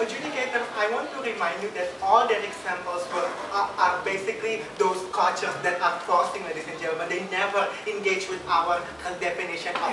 adjudicators, I want to remind you that all their examples are basically those cultures that are forcing, ladies and gentlemen. They never engage with our definition of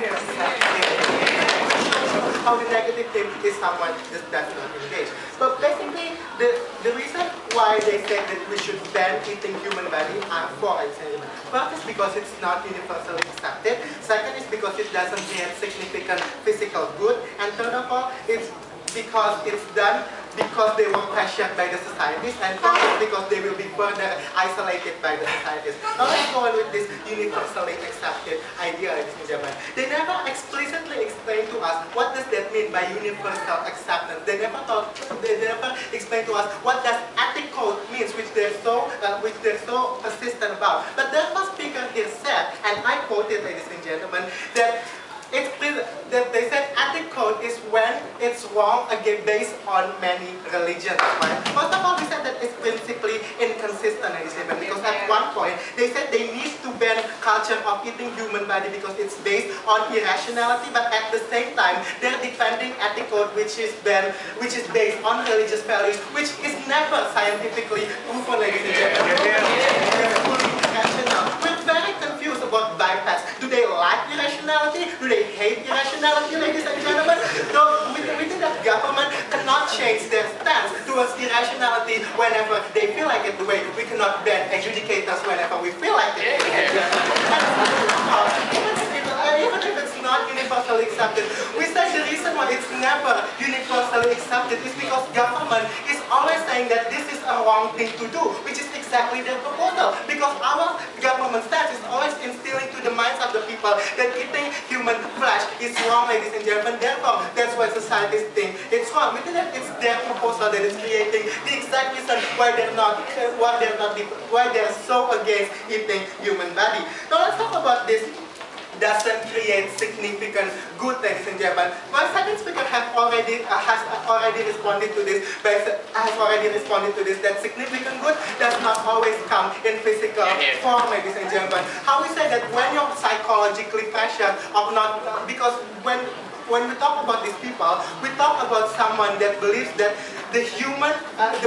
how the negative thing is someone that does not engage. But basically, the reason why they say that we should ban eating human body are four, I say. First is because it's not universally accepted. Second is because it doesn't create significant physical good. And third of all, it's because it's done because they were pressured by the societies, and fourth is because they will be further isolated by the societies. Now let's go on with this universally accepted idea, ladies and gentlemen. They never explicitly explain to us what does that mean by universal acceptance. They never explain to us what does ethic code means, which they're so persistent about. But the first speaker here said, and I quoted, ladies and gentlemen, that they said ethic code is when it's wrong again based on many religions. Right? First of all, we said that it's principally inconsistent, because at one point they said they need to ban culture of eating human body because it's based on irrationality, but at the same time they're defending ethic code which is based on religious values, which is never scientifically proven, ladies and gentlemen. It's fully irrational. We're very confused about BIPEDS. Do they like irrationality? Do they hate irrationality, ladies and gentlemen? So we think that government cannot change their stance towards irrationality whenever they feel like it, the way we cannot ban adjudicators whenever we feel like it. Even if it's not universally accepted, we say the reason why it's never universally accepted is because government is always saying that this is a wrong thing to do, which is exactly their proposal. Because our government stance is always instilling to the minds of the people that eating human flesh is wrong, ladies and gentlemen. Therefore, that's why societies think it's wrong. We think that it's their proposal that is creating the exact reason why they're so against eating human body. Now let's talk about this. Doesn't create significant good, ladies and gentlemen. My second speaker has already responded to this. That significant good does not always come in physical form, ladies and gentlemen. How we say that when you're psychologically pressured or not, because when we talk about these people, we talk about someone that believes that the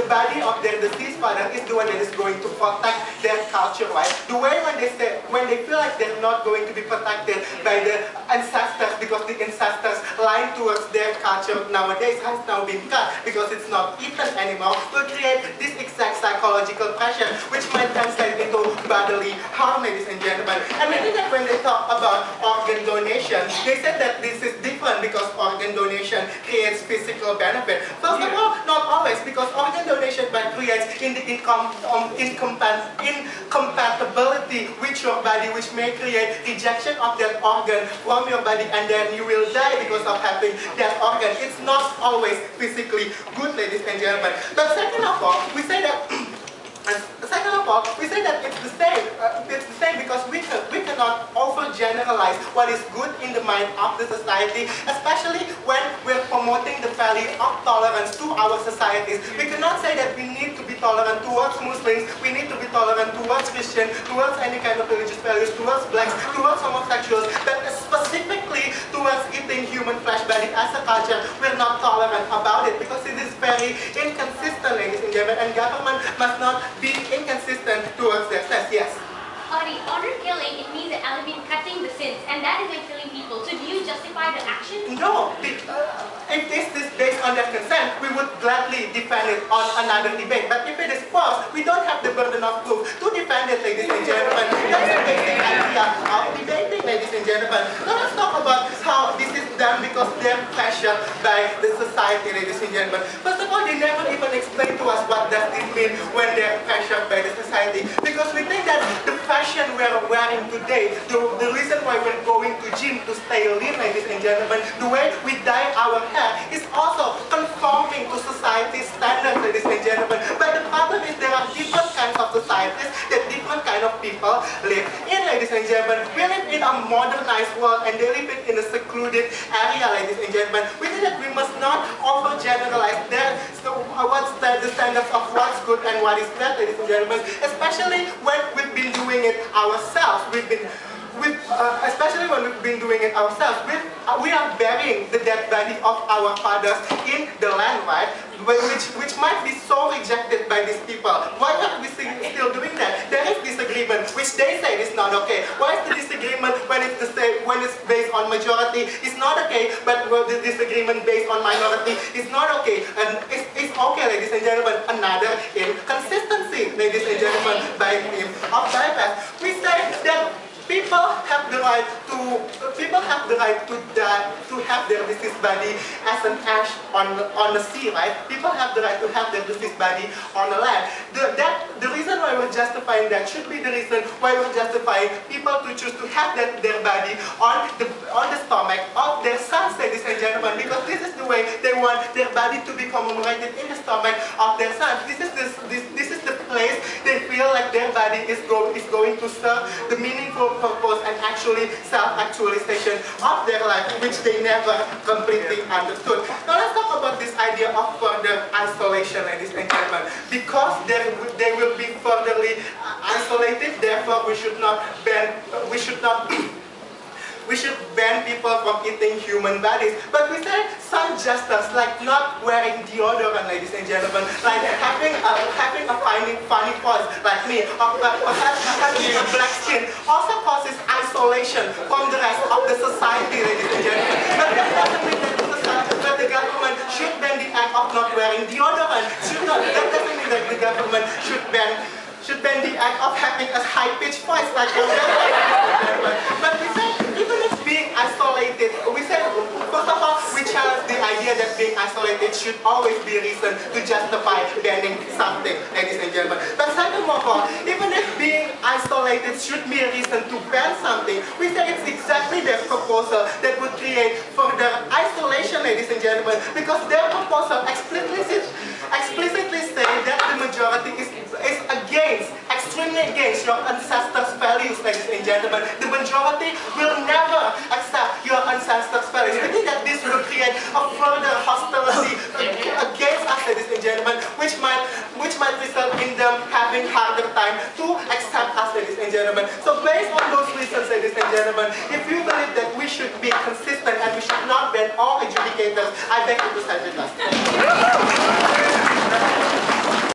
body of their deceased father is the one that is going to protect their culture, right? The way when they feel like they're not going to be protected by the ancestors because the ancestors line towards their culture nowadays has now been cut because it's not eaten anymore, will create this exact psychological pressure, which might translate into bodily harm, ladies and gentlemen. And maybe that when they talk about organ donation, they said that this is different because organ donation creates physical benefit. First of all, not always, because organ donation creates incompatibility with your body, which may create rejection of that organ from your body, and then you will die because of having that organ. It's not always physically good, ladies and gentlemen. But second of all, we say that it's the same. It's the same because we cannot overgeneralize what is good in the mind of the society, especially when we're promoting the value of tolerance to our societies. We cannot say that we need to be tolerant towards Muslims, we need to be tolerant towards Christians, towards any kind of religious values, towards blacks, towards homosexuals, but specifically towards eating human flesh body as a culture, we're not tolerant about it because it is very inconsistent, ladies and gentlemen, and government must not be inconsistent towards their stance. Yes? The order killing, it means that I've been cutting the sins, and that is like killing people. So do you justify the action? No. If this is based on their consent, we would gladly defend it on another debate. But if it is forced, we don't have the burden of proof to defend it, ladies and gentlemen. That's the basic idea of debating, ladies and gentlemen. Now let's talk about how this is done because they're pressured by the society, ladies and gentlemen. First of all, they never even explain to us what does this mean when they're pressured by the society. Because we think that the fashion we're wearing today, the reason why we're going to gym to stay lean, ladies and gentlemen, the way we dye our hair is also conforming to society's standards, ladies and gentlemen. But the problem is there are different kinds of societies that different kind of people live in, ladies and gentlemen. We live in a modernized world and they live in a secluded area, ladies and gentlemen. We think that we must not overgeneralize what's the standards of what's good and what is bad, ladies and gentlemen, especially when we've been doing it ourselves. Especially when we've been doing it ourselves, we are burying the dead body of our fathers in the land, right? which might be so rejected by these people. Why are we still doing that? There is disagreement, which they say is not okay. Why is the disagreement when it's based on majority is not okay, but the disagreement based on minority is not okay? And it's okay, ladies and gentlemen. Another inconsistency, ladies and gentlemen, by BIPEDS. We say that people have the right to have their deceased body as an ash on the sea, right? People have the right to have their deceased body on the land. The reason why we're justifying that should be the reason why we're justifying people to choose to have their body on the stomach of their sons, ladies and gentlemen, because this is the way they want their body to be commemorated in the stomach of their sons. This is the place they feel like their body is going to serve the meaningful purpose and actually self-actualization of their life, which they never completely understood. Now let's talk about this idea of further isolation, ladies and gentlemen. Because they will be furtherly isolated, therefore we should ban people from eating human bodies. But we say some gestures like not wearing deodorant, ladies and gentlemen, like having a funny voice like me, or having a black skin, also causes isolation from the rest of the society, ladies and gentlemen. But that doesn't mean that the government should ban the act of not wearing deodorant. That doesn't mean that the government should ban the act of having a high-pitched voice like but we say, even if being isolated, we say, first of all, we challenge the idea that being isolated should always be a reason to justify banning something, ladies and gentlemen. But second of all, even if being isolated should be a reason to ban something, we say it's exactly their proposal that would create further isolation, ladies and gentlemen, because their proposal explicitly say that the majority is extremely against your ancestors' values, ladies and gentlemen. The majority will never accept your ancestors' values. I think that this will create a further hostility against us, ladies and gentlemen, which might result in them having harder time to accept us, ladies and gentlemen. So based on those reasons, ladies and gentlemen, if you believe that we should be consistent and we should not ban all adjudicators, I beg you to stand with us.